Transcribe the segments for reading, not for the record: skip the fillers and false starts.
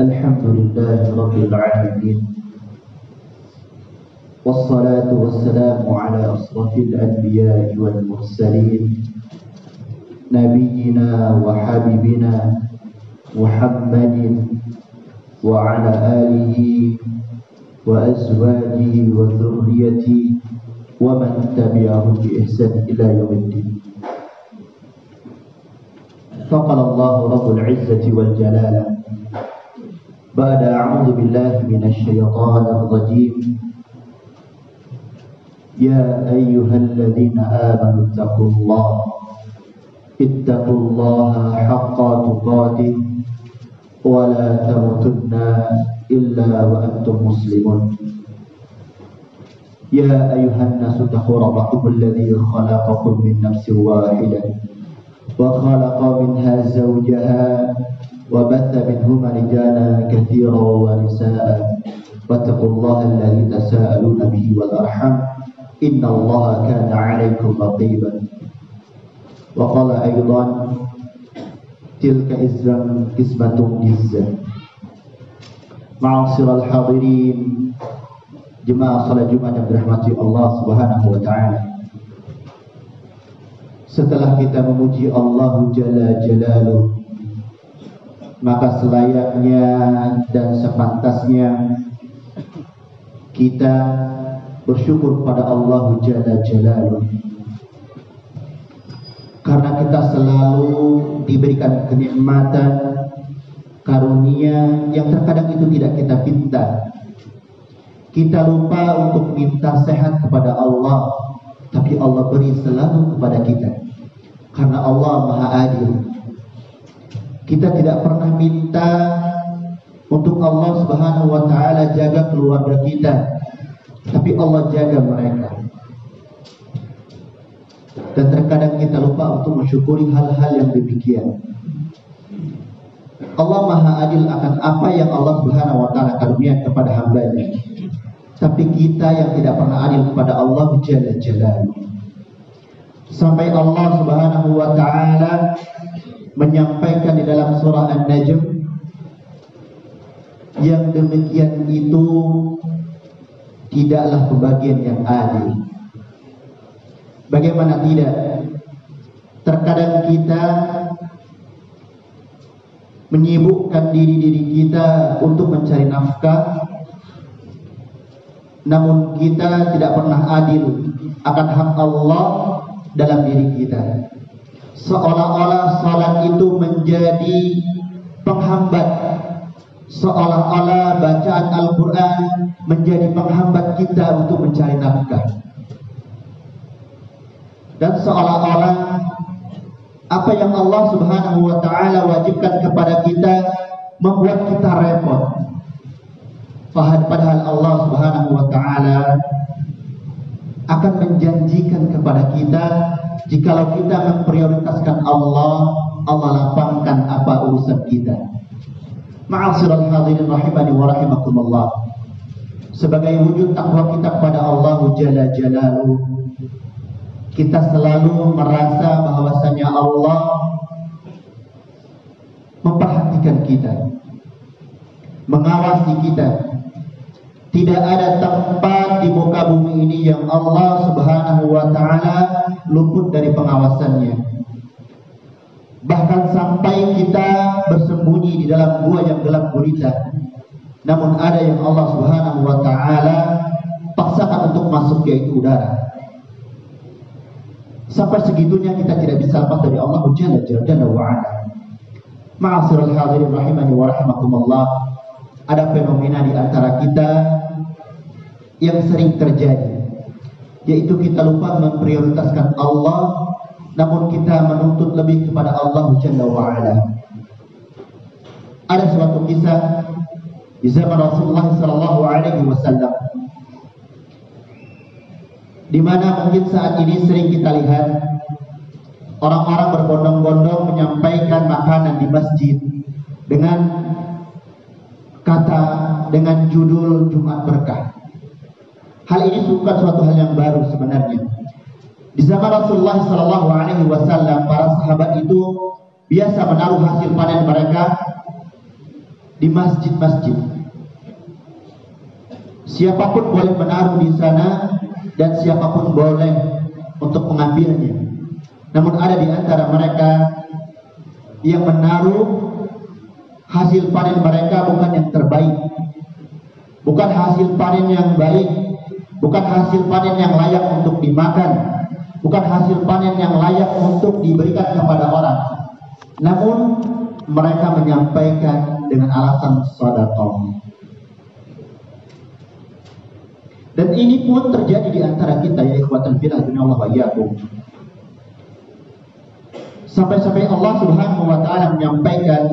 الحمد لله رب العالمين والصلاة والسلام على أشرف الأنبياء والمرسلين نبينا وحبيبنا محمد وعلى آله وأزواجه وذريته ومن تبعهم بإحسان إلى يوم الدين. فقال الله رب العزة والجلال بعد أعوذ بالله من الشيطان الرجيم يا أيها الذين آمنوا اتقوا الله حق تقاته ولا تموتن إلا وأنتم مسلمون. يا أيها الناس اتقوا ربكم الذي خلقكم من نفس واحدة وخلق منها زوجها وبث منهما رجالا كثيرا ونساء واتقوا الله الذي تساءلون به والأرحام إن الله كان عليكم رقيبا. وقال أيضا تلك قسمة ضيزى. معاشر الحاضرين jemaah salat Jumat yang dirahmati Allah Subhanahu wa taala. Setelah kita memuji Allah Jalla Jalaluhu, maka selayaknya dan sepantasnya kita bersyukur pada Allah Jalla Jalaluhu, karena kita selalu diberikan kenikmatan, karunia yang terkadang itu tidak kita pinta. Kita lupa untuk minta sehat kepada Allah, tapi Allah beri selalu kepada kita, karena Allah Maha Adil. Kita tidak pernah minta untuk Allah Subhanahu wa taala jaga keluarga kita, tapi Allah jaga mereka. Dan terkadang kita lupa untuk mensyukuri hal-hal yang demikian. Allah Maha Adil akan apa yang Allah Subhanahu wa taala karuniakan kepada hamba-Nya. Tapi kita yang tidak pernah adil kepada Allah Jalla Jalaluhu. Sampai Allah Subhanahu wa taala menyampaikan di dalam surah An-Najm, yang demikian itu tidaklah pembagian yang adil. Bagaimana tidak? Terkadang kita menyibukkan diri kita untuk mencari nafkah, namun kita tidak pernah adil akan hak Allah dalam diri kita. Seolah-olah salat itu menjadi penghambat, seolah-olah bacaan Al-Quran menjadi penghambat kita untuk mencari nafkah, dan seolah-olah apa yang Allah Subhanahu wa taala wajibkan kepada kita membuat kita repot. Padahal Allah Subhanahu wa taala akan menjanjikan kepada kita, jikalau kita memprioritaskan Allah, Allah lapangkan apa urusan kita. Ma'asyiral hadirin rahimani wa rahimakumullah. Sebagai wujud takwa kita kepada Allah Jalla Jalaluhu, kita selalu merasa bahwasanya Allah memperhatikan kita, mengawasi kita. Tidak ada tempat di muka bumi ini yang Allah Subhanahu wa taala luput dari pengawasannya. Bahkan sampai kita bersembunyi di dalam gua yang gelap gulita, namun ada yang Allah Subhanahu wa taala paksakan untuk masuk, yaitu udara. Sampai segitunya kita tidak bisa lepas dari Allah Jalla Jalla wa ala. Ma'asyiral hadirin rahimani wa rahimakumullah. Ada fenomena di antara kita yang sering terjadi, yaitu kita lupa memprioritaskan Allah, namun kita menuntut lebih kepada Allah Jalla wa'ala. Ada suatu kisah di zaman Rasulullah sallallahu alaihi wasallam, di mana mungkin saat ini sering kita lihat orang-orang berbondong-bondong menyampaikan makanan di masjid dengan judul Jumat Berkah. Hal ini bukan suatu hal yang baru sebenarnya. Di zaman Rasulullah sallallahu alaihi wasallam, para sahabat itu biasa menaruh hasil panen mereka di masjid-masjid. Siapapun boleh menaruh di sana dan siapapun boleh untuk mengambilnya. Namun ada di antara mereka yang menaruh hasil panen mereka bukan yang terbaik, bukan hasil panen yang baik, bukan hasil panen yang layak untuk dimakan, bukan hasil panen yang layak untuk diberikan kepada orang. Namun mereka menyampaikan dengan alasan sedekah. Dan ini pun terjadi di antara kita, ya ikhwatul fillah, Allah wa iyyakum. Sampai-sampai Allah Subhanahu wa taala menyampaikan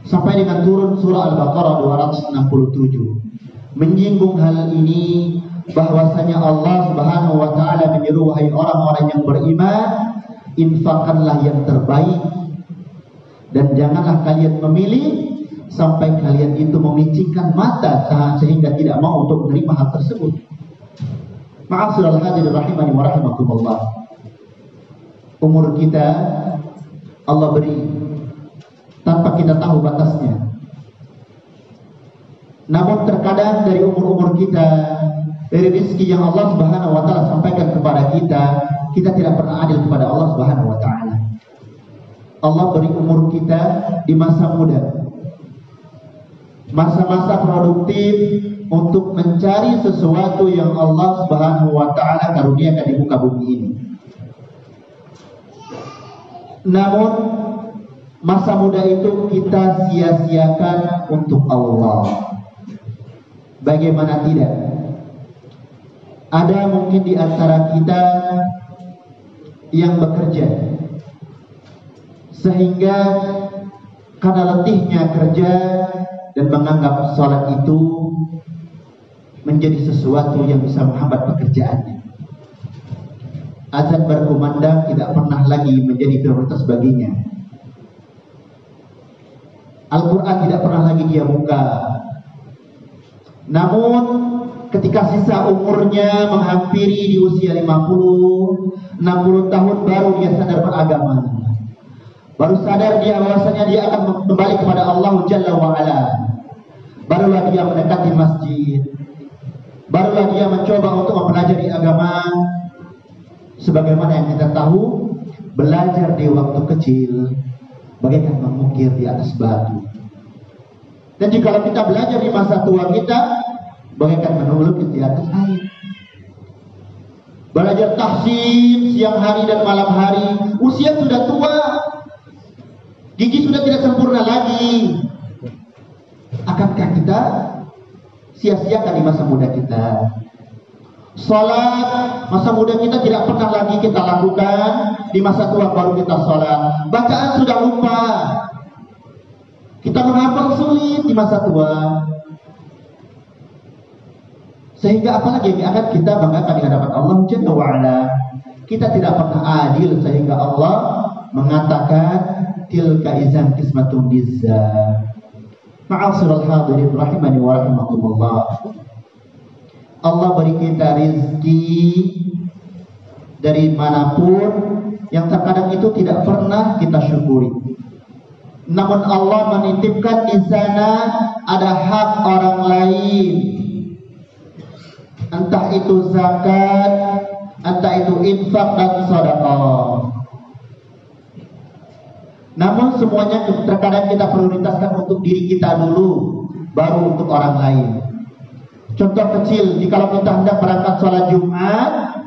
sampai dengan turun surah Al-Baqarah 267 menyinggung hal ini, bahwasanya Allah Subhanahu wa taala menyeru, wahai orang-orang yang beriman, infakkanlah yang terbaik dan janganlah kalian memilih sampai kalian itu memicingkan mata sehingga tidak mau untuk menerima hal tersebut. Ma'asyiral hadirin rahimani wa rahimakumullah. Umur kita Allah beri tanpa kita tahu batasnya. Namun terkadang dari umur-umur kita, dari rezeki yang Allah Subhanahu wa taala sampaikan kepada kita, kita tidak pernah adil kepada Allah Subhanahu wa taala. Allah beri umur kita di masa muda, masa-masa produktif untuk mencari sesuatu yang Allah Subhanahu wa taala karuniakan di muka bumi ini. Namun masa muda itu kita sia-siakan untuk Allah. Bagaimana tidak? Ada mungkin di antara kita yang bekerja sehingga karena letihnya kerja dan menganggap sholat itu menjadi sesuatu yang bisa menghambat pekerjaannya. Azan berkumandang tidak pernah lagi menjadi prioritas baginya. Al-Quran tidak pernah lagi dia buka. Namun ketika sisa umurnya menghampiri di usia 50, 60 tahun baru dia sadar beragama. Baru sadar dia bahwasanya dia akan kembali kepada Allah Jalla wa Ala. Barulah dia mendekati masjid. Barulah dia mencoba untuk mempelajari agama. Sebagaimana yang kita tahu, belajar di waktu kecil bagaikan mengukir di atas batu. Dan jika kita belajar di masa tua kita, bagaikan menuluk di atas air. Belajar tahsin siang hari dan malam hari, usia sudah tua, gigi sudah tidak sempurna lagi. Akankah kita sia-siakan di masa muda kita? Salat masa muda kita tidak pernah lagi kita lakukan, di masa tua baru kita salat. Bacaan sudah lupa, kita menghafal sulit di masa tua. Sehingga apalagi yang akan kita banggakan di hadapan Allah Jalla wa Ala? Kita tidak pernah adil sehingga Allah mengatakan tilka izan qismatun dizza. Ma'asyiral hadirin rahimani wa rahimakumullah. Allah beri kita rezeki dari manapun yang terkadang itu tidak pernah kita syukuri. Namun Allah menitipkan di sana ada hak orang lain. Entah itu zakat, entah itu infak dan sedekah. Namun semuanya terkadang kita prioritaskan untuk diri kita dulu, baru untuk orang lain. Contoh kecil, jika kita hendak berangkat sholat Jumat,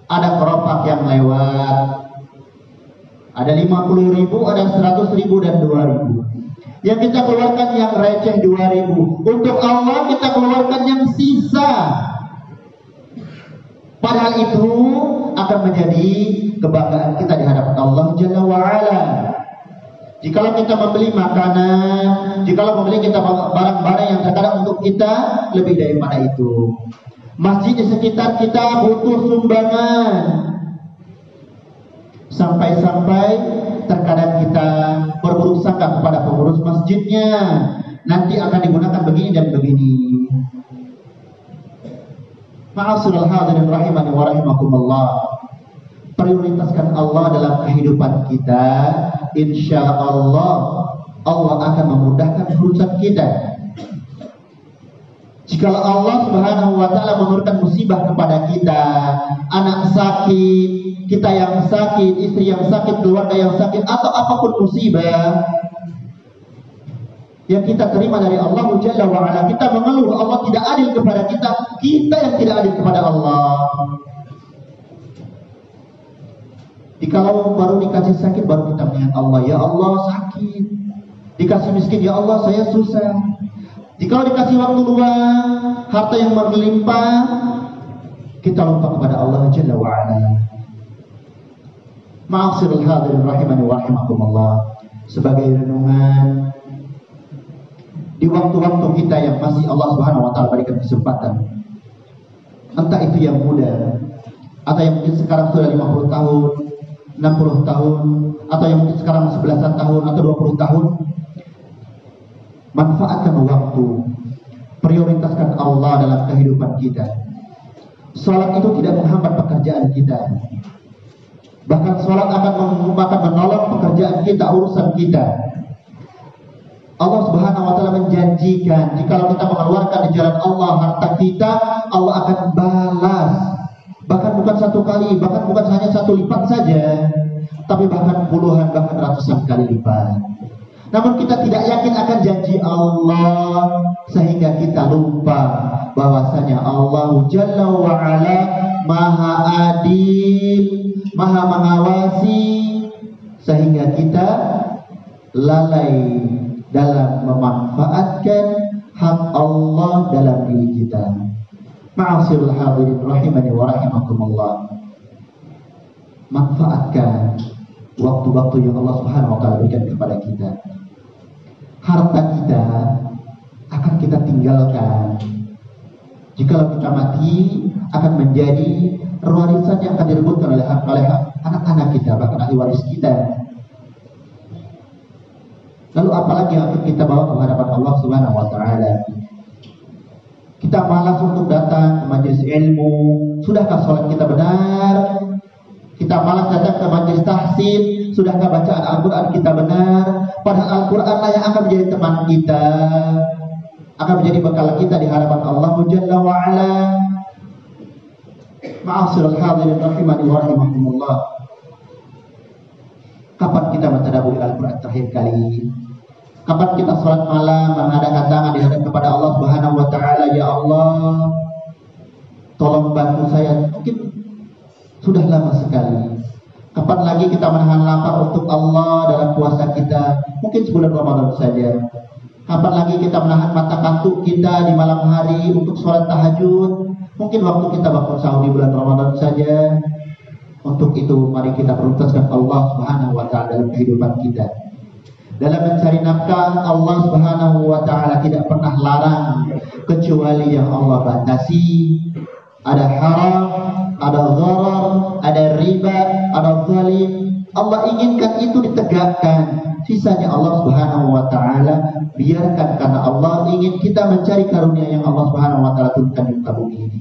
ada keropak yang lewat, ada 50.000, ada 100.000 dan 2.000. Yang kita keluarkan yang receh 2.000. Untuk Allah kita keluarkan yang sisa. Padahal itu akan menjadi kebanggaan kita di hadapan Allah Jalla wa'ala. Jikalau kita membeli makanan, jikalau membeli kita barang-barang yang terkadang untuk kita lebih daripada itu. Masjid di sekitar kita butuh sumbangan. Sampai-sampai terkadang kita berburuk sangka kepada pengurus masjidnya, nanti akan digunakan begini dan begini. Ma'asyiral hadirin rahimani wa rahimakumullah. Prioritaskan Allah dalam kehidupan kita, insya Allah Allah akan memudahkan urusan kita. Jikalau Allah Subhanahu wa taala menurunkan musibah kepada kita, anak sakit, kita yang sakit, istri yang sakit, keluarga yang sakit, atau apapun musibah yang kita terima dari Allah Jalla wa ala, kita mengeluh Allah tidak adil kepada kita, kita yang tidak adil kepada Allah. Jikalau baru dikasih sakit, baru kita mengingat Allah, ya Allah sakit. Dikasih miskin, ya Allah saya susah. Jikalau dikasih waktu luang, harta yang berlimpah, kita lupa kepada Allah Jalla wa ala. Ma'asirul hadirin rahimani wa rahimakumullah. Sebagai renungan di waktu-waktu kita yang masih Allah Subhanahu wa taala berikan kesempatan, entah itu yang muda atau yang mungkin sekarang sudah 50 tahun, 60 tahun, atau yang mungkin sekarang 11 tahun atau 20 tahun, manfaatkan waktu, prioritaskan Allah dalam kehidupan kita. Salat itu tidak menghambat pekerjaan kita, bahkan salat akan menolong pekerjaan kita, urusan kita. Allah Subhanahu wa taala menjanjikan jikalau kita mengeluarkan di jalan Allah harta kita, Allah akan balas. Bahkan bukan satu kali, bahkan bukan hanya satu lipat saja, tapi bahkan puluhan, bahkan ratusan kali lipat. Namun kita tidak yakin akan janji Allah, sehingga kita lupa bahwasanya Allah Jalla wa ala Maha Adil, Maha Mengawasi, sehingga kita lalai dalam memanfaatkan hak Allah dalam diri kita. Ma'asirul hadirin rahimani wa rahimakumullah. Manfaatkan waktu-waktu yang Allah Subhanahu wa taala berikan kepada kita. Harta kita akan kita tinggalkan. Jikalau kita mati, akan menjadi warisan yang akan direbutkan oleh anak-anak kita, bahkan ahli waris kita. Lalu apalagi yang akan kita bawa ke hadapan Allah Subhanahu wa taala? Kita malas untuk datang ke majelis ilmu. Sudahkah sholat kita benar? Kita malas datang ke majelis tahsin. Sudahkah bacaan Al-Quran kita benar? Padahal Al-Quran lah yang akan menjadi teman kita, akan menjadi bekal kita di hadapan Allah Jalla wa ala. Ma'asirul hadirin rahimani wa rahimakumullah. Kapan kita mentadabburi Al-Quran terakhir kali? Kapan kita sholat malam mengadakan tangan di hadapan kepada Allah Subhanahu wa taala, ya Allah, tolong bantu saya. Mungkin sudah lama sekali. Kapan lagi kita menahan lapar untuk Allah dalam puasa kita? Mungkin sebulan Ramadan saja. Kapan lagi kita menahan mata kantuk kita di malam hari untuk sholat tahajud? Mungkin waktu kita bangun sahur di bulan Ramadan saja. Untuk itu mari kita prioritaskan Allah Subhanahu wa taala dalam kehidupan kita. Dalam mencari nafkah, Allah Subhanahu wa taala tidak pernah larang kecuali yang Allah batasi. Ada haram, ada zarar, ada riba, ada zalim. Allah inginkan itu ditegakkan. Sisanya Allah Subhanahu wa taala biarkan, karena Allah ingin kita mencari karunia yang Allah Subhanahu wa taala turunkan di muka bumi ini.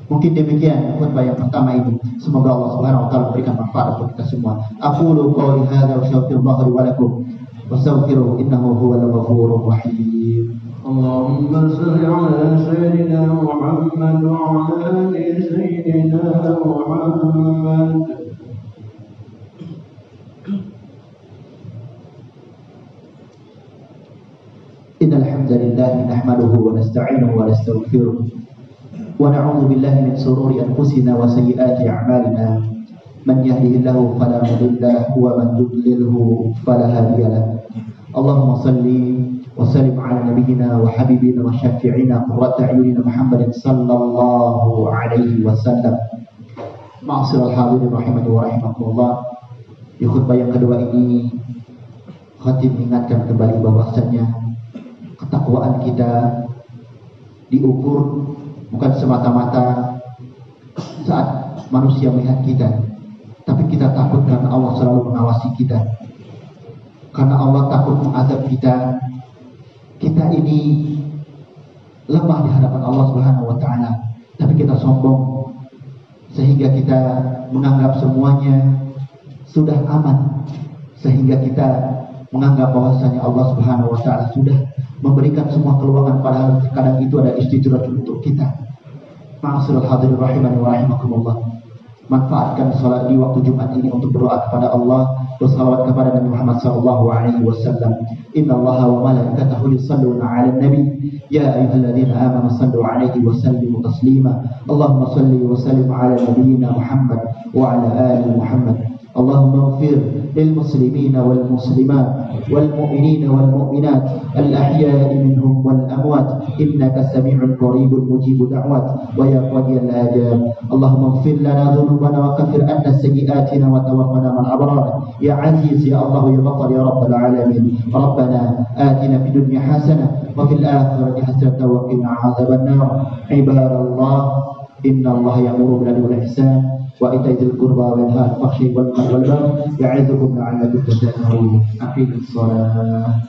Mungkin demikian khutbah yang pertama ini. Semoga Allah Subhanahu wa taala memberikan manfaat untuk kita semua. Aqulu qouli hadza wa astaghfirullah li wa lakum wastaghfiruhu innahu huwal ghafurur rahim. Allahumma shalli ala sayyidina Muhammad wa ala ali sayyidina Muhammad. Innal hamdalillah nahmaduhu wa nasta'inuhu wa nastaghfiruh. ونعوذ بالله من شرور أنفسنا وسيئات أعمالنا من يهده الله فلا مضل له ومن يضلله فلا هادي له اللهم صل وسلم على نبينا وحبيبنا وشفيعنا قرة أعيننا محمد صلى الله عليه وسلم. Ma'asyiral hadirin rahimani wa rahimakumullah. Di khutbah yang kedua ini khatib mengingatkan kembali bahwasanya ketakwaan kita diukur bukan semata-mata saat manusia melihat kita, tapi kita takut karena Allah selalu mengawasi kita. Karena Allah takut mengazab kita. Kita ini lemah di hadapan Allah Subhanahu wa taala, tapi kita sombong sehingga kita menganggap semuanya sudah aman, sehingga kita menganggap bahwasanya Allah Subhanahu wa taala sudah memberikan semua keluangan, padahal kadang itu ada istidraj untuk kita. Ma'asyiral hadirin rahimani wa rahimakumullah. Manfaatkan salat di waktu Jumat ini untuk berdoa kepada Allah, bersalawat kepada Nabi Muhammad sallallahu alaihi wasallam. Innallaha wa malaikatahu yusalluna 'alan nabi ya ayyuhalladzina amanu sallu 'alaihi wa sallimu taslima. Allahumma shalli wa sallim 'ala nabiyyina Muhammad wa 'ala ali Muhammad. Allahumma ighfir lil muslimina wal muslimat wal mu'minina wal mu'minat al ahya'i minhum wal amwat innaka sami'un qaribun mujibud da'wat wa ya qadiyal ajab. Allahumma ighfir lana dhunubana wa kaffir anna sayyi'atina wa tawaffana ma'al abrar ya aziz ya Allah ya ghafar ya rabbal alamin. Rabbana atina fid dunya hasanah wa fil akhirati hasanah wa qina 'adzaban nar. Ibadallah, innallaha ya'muru bil 'adli wal ihsan wa itaizil qurba wa yanha 'anil fahsya'i wal munkari wal baghi ya'izukum la'allakum tadhakkarun. Aqimus shalah.